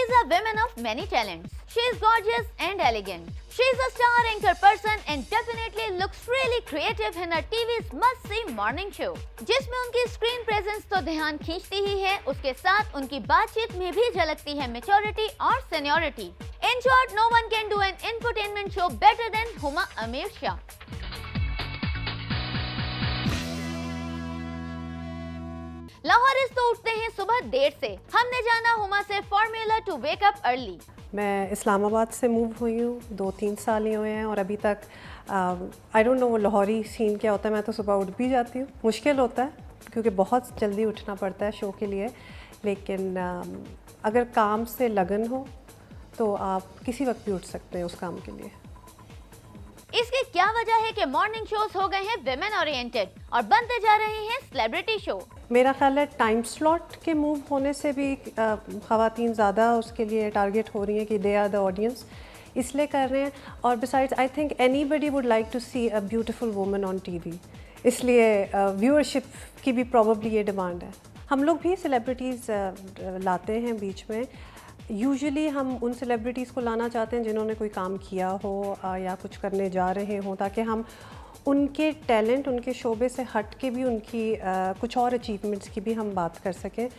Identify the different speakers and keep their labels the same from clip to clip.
Speaker 1: is a woman of many talents. She is gorgeous and elegant. She is a star anchor person and definitely looks really creative in her TV's must-see morning show, जिसमें उनकी screen presence तो ध्यान खींचती ही है, उसके साथ उनकी बातचीत में भी झलकती है मैच्योरिटी और seniority. In short, no one can do an infotainment show better than Huma Amer Shah. लाहौरिस तो उठते हैं सुबह देर से. हमने जाना हुमा से formula to wake up early.
Speaker 2: मैं इस्लामाबाद से मूव हुई हूँ, 2-3 साल ही हुए हैं और अभी तक आई डोंट नो वो लाहौरी सीन क्या होता है. मैं तो सुबह उठ भी जाती हूँ, मुश्किल होता है क्योंकि बहुत जल्दी उठना पड़ता है शो के लिए, लेकिन अगर काम से लगन हो तो आप किसी वक्त भी उठ सकते हैं उस काम के लिए.
Speaker 1: इसकी क्या वजह है कि मॉर्निंग शोज हो गए हैं विमेन ओरिएंटेड और बनते जा रहे हैं सेलिब्रिटी शो?
Speaker 2: मेरा ख्याल है टाइम स्लॉट के मूव होने से भी ख़वातीन ज़्यादा उसके लिए टारगेट हो रही हैं कि दे आर द ऑडियंस, इसलिए कर रहे हैं. और besides I think anybody would like to see a beautiful woman on TV, इसलिए व्यूअरशिप की भी प्रॉब्ली ये डिमांड है. हम लोग भी सेलिब्रिटीज़ लाते हैं बीच में. यूजुअली हम उन सेलिब्रिटीज़ को लाना चाहते हैं जिन्होंने कोई काम किया हो या कुछ करने जा रहे हों, ताकि हम उनके टैलेंट, उनके शोबे से हट के भी उनकी कुछ और अचीवमेंट्स की भी हम बात कर सकें.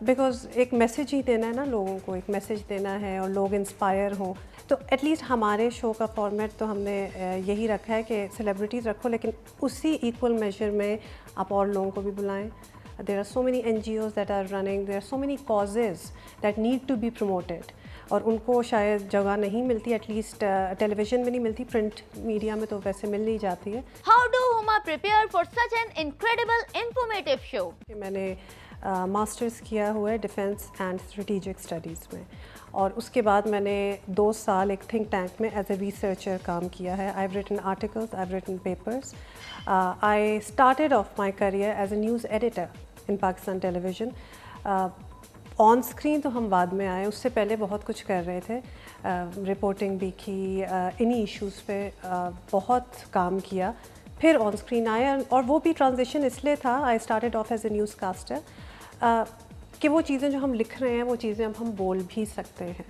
Speaker 2: बिकॉज़ एक मैसेज ही देना है ना लोगों को, एक मैसेज देना है और लोग इंस्पायर हों. तो एटलीस्ट हमारे शो का फॉर्मेट तो हमने यही रखा है कि सेलिब्रिटीज़ रखो, लेकिन उसी इक्वल मेजर में आप और लोगों को भी बुलाएं. There are so many NGOs that are running, there are so many causes that need to be promoted, और उनको शायद जगह नहीं मिलती, एटलीस्ट टेलीविज़न में नहीं मिलती, प्रिंट मीडिया में तो वैसे मिल ही जाती है.
Speaker 1: How do Huma prepare for such an incredible informative show?
Speaker 2: मैंने मास्टर्स किया हुआ है डिफेंस एंड स्ट्रेटेजिक स्टडीज़ में, और उसके बाद मैंने 2 साल एक थिंक टैंक में एज ए रिसर्चर काम किया है. I have written articles, I have written papers. I started off my career as a news editor in Pakistan television. On screen तो हम बाद में आए, उससे पहले बहुत कुछ कर रहे थे. रिपोर्टिंग भी की, इन्हीं इश्यूज़ पे बहुत काम किया, फिर ऑन स्क्रीन आया. और वो भी ट्रांजिशन इसलिए था, I started off as a newscaster, कि वो चीज़ें जो हम लिख रहे हैं वो चीज़ें अब हम बोल भी सकते हैं.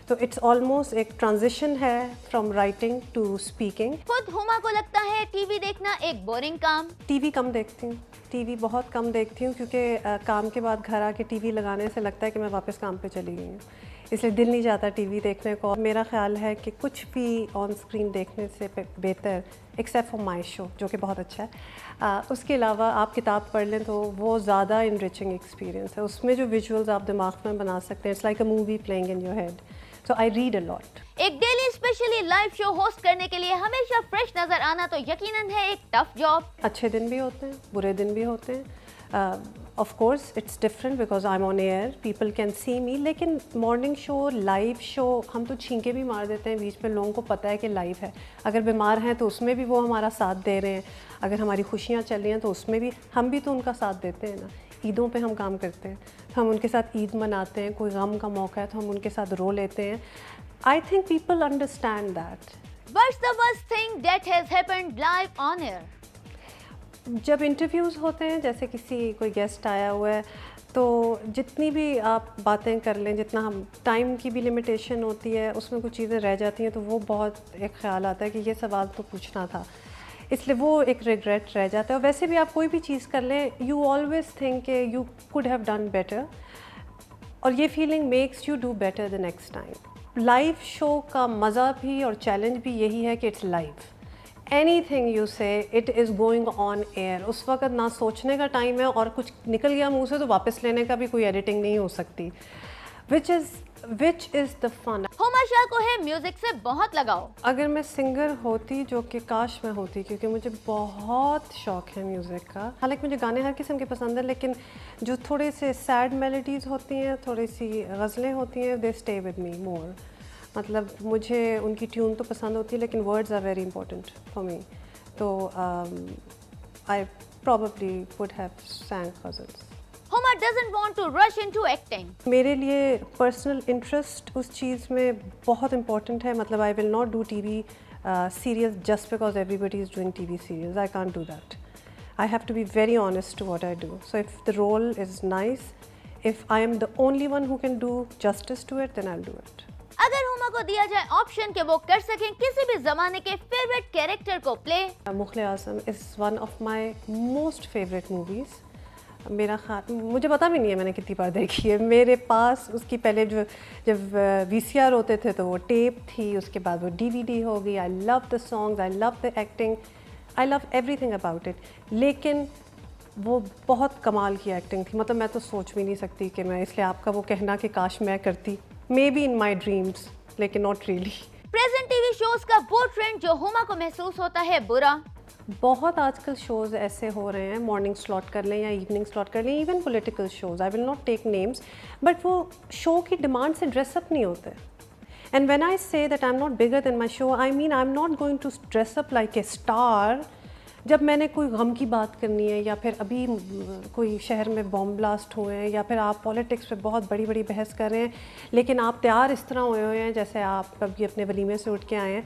Speaker 2: तो इट्स ऑलमोस्ट एक ट्रांजिशन है फ्रॉम राइटिंग टू स्पीकिंग.
Speaker 1: खुद हुमा को लगता है टीवी देखना एक बोरिंग काम?
Speaker 2: टीवी कम देखती हूँ, टीवी बहुत कम देखती हूँ, क्योंकि काम के बाद घर आके टीवी लगाने से लगता है कि मैं वापस काम पे चली गई हूँ, इसलिए दिल नहीं जाता टीवी देखने को. मेरा ख्याल है कि कुछ भी ऑन स्क्रीन देखने से बेहतर, एक्सेप्ट फॉर माई शो जो कि बहुत अच्छा है, उसके अलावा आप किताब पढ़ लें तो वो ज़्यादा इनरिचिंग एक्सपीरियंस है. उसमें जो विजुअल्स आप दिमाग में बना सकते हैं, it's like a movie playing in your head. So I read a lot.
Speaker 1: एक daily especially live show host करने के लिए हमेशा फ्रेश नजर आना तो यकीनन है एक टफ जॉब.
Speaker 2: अच्छे दिन भी होते हैं, बुरे दिन भी होते हैं. Of course it's different because I am on air, people can see me. लेकिन मॉर्निंग शो, लाइव शो, हम तो छींके भी मार देते हैं बीच में. लोगों को पता है कि लाइव है. अगर बीमार हैं तो उसमें भी वो हमारा साथ दे रहे हैं. अगर हमारी खुशियाँ चल रही हैं तो उसमें भी हम भी तो उनका साथ देते हैं ना. ईदों पे हम काम करते हैं, हम उनके साथ ईद मनाते हैं. कोई गम का मौका है तो हम उनके साथ रो लेते हैं. I think people understand that.
Speaker 1: What's the worst thing that has happened live on air?
Speaker 2: जब इंटरव्यूज़ होते हैं, जैसे किसी कोई गेस्ट आया हुआ है, तो जितनी भी आप बातें कर लें, जितना हम टाइम की भी लिमिटेशन होती है, उसमें कुछ चीज़ें रह जाती हैं, तो वो बहुत एक ख़्याल आता है कि ये सवाल तो पूछना था, इसलिए वो एक रिग्रेट रह जाता है. और वैसे भी आप कोई भी चीज़ कर लें, यू ऑलवेज थिंक कि you could have done better, और ये feeling makes you do better the next time. Live show का मज़ा भी और चैलेंज भी यही है कि इट्स लाइव. एनीथिंग यू से it is going on air. उस वक्त ना सोचने का टाइम है, और कुछ निकल गया मुंह से तो वापस लेने का भी कोई एडिटिंग नहीं हो सकती. Which is the fun.
Speaker 1: Huma Shah को है म्यूजिक से बहुत लगाव.
Speaker 2: अगर मैं सिंगर होती, जो कि काश मैं होती, क्योंकि मुझे बहुत शौक़ है म्यूज़िक का. हालांकि मुझे गाने हर किस्म के पसंद है, लेकिन जो थोड़े से सैड मेलोडीज़ होती हैं, थोड़ी सी गज़लें होती हैं, दे स्टे विद मी मोर. मतलब मुझे उनकी ट्यून तो पसंद होती है, लेकिन words are very important for me. तो I probably would have sang ghazals.
Speaker 1: Huma doesn't want to rush into acting.
Speaker 2: मेरे लिए पर्सनल इंटरेस्ट उस चीज़ में बहुत इम्पॉर्टेंट है. मतलब I will not do TV serials just because everybody is doing TV serials. I can't do that. I have to be very honest to what I do. So if the role is nice, if I am the only one who can do justice to it, then I'll do it.
Speaker 1: अगर हुमा को दिया जाए option कि वो कर सकें किसी भी जमाने के फेवरेट कैरेक्टर को play,
Speaker 2: Mughal Azam is one of my most favorite movies. मुझे पता भी नहीं है मैंने कितनी बार देखी है. मेरे पास उसकी पहले जब VCR होते थे तो वो टेप थी, उसके बाद वो DVD हो गई. I love the songs, I love the acting, I love everything about it. लेकिन वो बहुत कमाल की एक्टिंग थी. मतलब मैं तो सोच भी नहीं सकती कि मैं, इसलिए आपका वो कहना कि काश मैं करती, may be in my dreams, लेकिन not really.
Speaker 1: Present TV shows का वो ट्रेंड जो हुमा को महसूस होता है बुरा,
Speaker 2: बहुत आजकल शोज़ ऐसे हो रहे हैं, मॉर्निंग स्लॉट कर लें या इवनिंग स्लॉट कर लें, even political shows, I will not take names, but वो शो की डिमांड से ड्रेसअप नहीं होते. And when I say that I am not bigger than my show, I mean I am not going to dress up like a star. जब मैंने कोई गम की बात करनी है, या फिर अभी कोई शहर में बॉम्ब ब्लास्ट हुए हैं, या फिर आप पॉलिटिक्स पे बहुत बड़ी बड़ी बहस कर रहे हैं, लेकिन आप तैयार इस तरह हुए हैं जैसे आप कभी अपने वलीमे से उठ के आए हैं,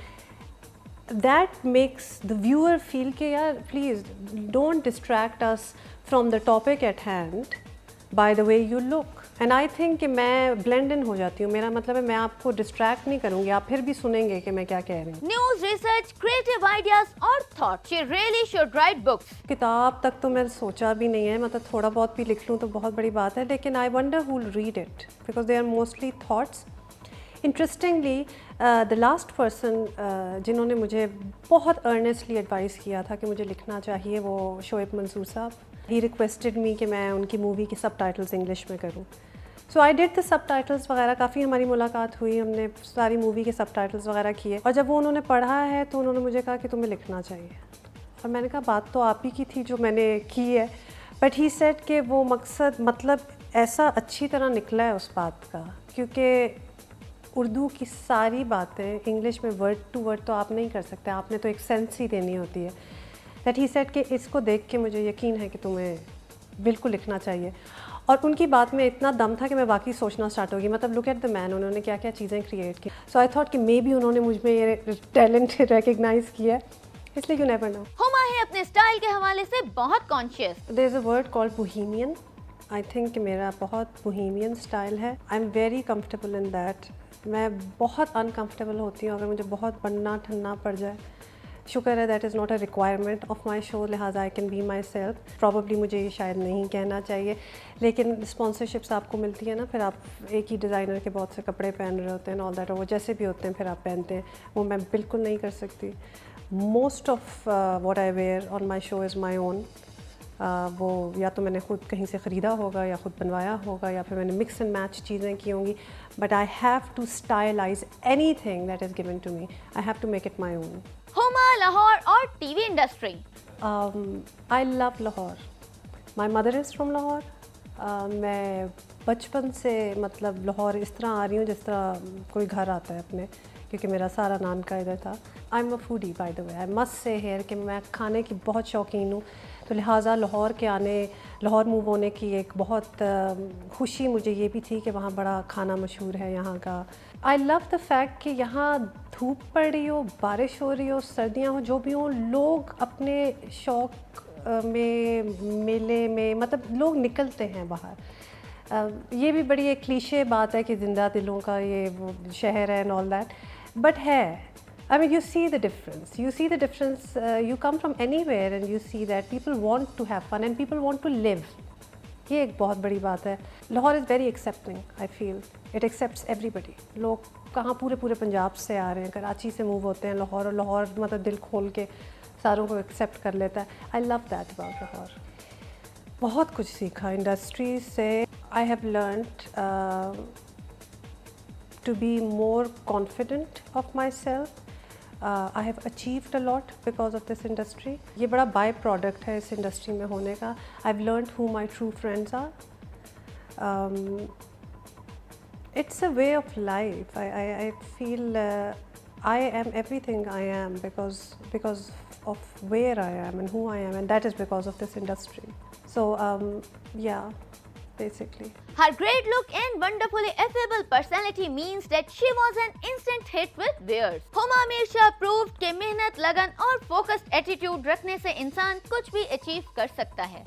Speaker 2: that makes the viewer feel कि यार please don't distract us from the topic at hand by the way you look. And I think कि मैं blend in हो जाती हूँ. मेरा मतलब है मैं आपको distract नहीं करूँगी, आप फिर भी सुनेंगे कि मैं क्या कह रही हूँ.
Speaker 1: न्यूज, रिसर्च, क्रिएटिव आइडियाज और thought, she really should write books.
Speaker 2: किताब तक तो मैं सोचा भी नहीं है, मतलब थोड़ा बहुत भी लिख लूँ तो बहुत बड़ी बात है, लेकिन I wonder who will read it because they are mostly thoughts. Interestingly the last person जिन्होंने मुझे बहुत अर्नेस्टली एडवाइस किया था कि मुझे लिखना चाहिए, वो शोएब मंसूर साहब. ही रिक्वेस्टेड मी कि मैं उनकी मूवी के सब टाइटल्स इंग्लिश में करूँ. So I did the subtitles वगैरह. काफ़ी हमारी मुलाकात हुई, हमने सारी मूवी के सब टाइटल्स वगैरह किए, और जब वो उन्होंने पढ़ा है तो उन्होंने मुझे कहा कि तुम्हें लिखना चाहिए. और मैंने कहा बात तो आप ही की थी जो मैंने की है, बट ही सेड कि वो मकसद मतलब ऐसा अच्छी तरह निकला है उस बात का, क्योंकि उर्दू की सारी बातें इंग्लिश में वर्ड टू वर्ड तो आप नहीं कर सकते, आपने तो एक सेंस ही देनी होती है. दैट ही सेड कि इसको देख के मुझे यकीन है कि तुम्हें बिल्कुल लिखना चाहिए. और उनकी बात में इतना दम था कि मैं बाकी सोचना स्टार्ट होगी. मतलब लुक एट द मैन, उन्होंने क्या क्या चीज़ें क्रिएट की. सो आई थॉट कि मे बी उन्होंने मुझ में ये टैलेंट रिकग्नाइज़ किया है, इसलिए यू नेवर नो.
Speaker 1: हुमा है अपने स्टाइल के हवाले से बहुत conscious.
Speaker 2: There is a word called bohemian. I think कि मेरा बहुत बोहेमियन स्टाइल है. I am very comfortable in that. मैं बहुत अनकंफर्टेबल होती हूँ अगर मुझे बहुत बनना ठनना पड़ जाए. शुक्र है that is not a requirement of my show, लिहाजा I can be myself. Probably मुझे ये शायद नहीं कहना चाहिए, लेकिन स्पॉन्सरशिप्स आपको मिलती है ना, फिर आप एक ही डिज़ाइनर के बहुत से कपड़े पहन रहे होते हैं, ऑल दैट, वो जैसे भी होते हैं फिर आप पहनते हैं. वो मैं बिल्कुल नहीं कर सकती. Most of what I wear on my show is my own. वो या तो मैंने ख़ुद कहीं से ख़रीदा होगा, या ख़ुद बनवाया होगा, या फिर मैंने मिक्स एंड मैच चीज़ें की होंगी. But I have to stylize anything that is given to me. I have to make it my own.
Speaker 1: Huma, Lahore और TV industry.
Speaker 2: I love Lahore. My mother is from Lahore. मैं बचपन से मतलब लाहौर इस तरह आ रही हूँ जिस तरह कोई घर आता है अपने, क्योंकि मेरा सारा नानका इधर था. I am a foodie by the way. I must say here कि मैं खाने की बहुत शौकीन हूँ, तो लिहाजा लाहौर मूव होने की एक बहुत खुशी मुझे ये भी थी कि वहाँ बड़ा खाना मशहूर है यहाँ का. आई लव द फैक्ट कि यहाँ धूप पड़ रही हो, बारिश हो रही हो, सर्दियाँ हो, जो भी हो, लोग अपने शौक़ में, मेले में, मतलब लोग निकलते हैं बाहर. ये भी बड़ी एक क्लीशे बात है कि ज़िंदा दिलों का ये वो शहर है एंड ऑल दैट, बट है. I mean, you see the difference. You see the difference. You come from anywhere and you see that people want to have fun and people want to live. ये एक बहुत बड़ी बात है. Lahore is very accepting. I feel it accepts everybody. लोग कहाँ पूरे पंजाब से आ रहे हैं, कराची से मूव होते हैं लाहौर, और लाहौर मतलब दिल खोल के सारों को एक्सेप्ट कर लेता है. I love that about Lahore. बहुत कुछ सीखा इंडस्ट्री से. I have learned to be more confident of myself. I have achieved a lot because of this industry. ये बड़ा बाय प्रोडक्ट है इस इंडस्ट्री में होने का. I've learned who my true friends are. It's a way of life. I feel I am everything I am because of where I am and who I am, and that is because of this industry. So yeah. Basically.
Speaker 1: Her great look and wonderfully affable personality means that she was an instant hit with viewers. Huma अमीर Shah proved कि मेहनत, लगन और focused attitude रखने से इंसान कुछ भी अचीव कर सकता है.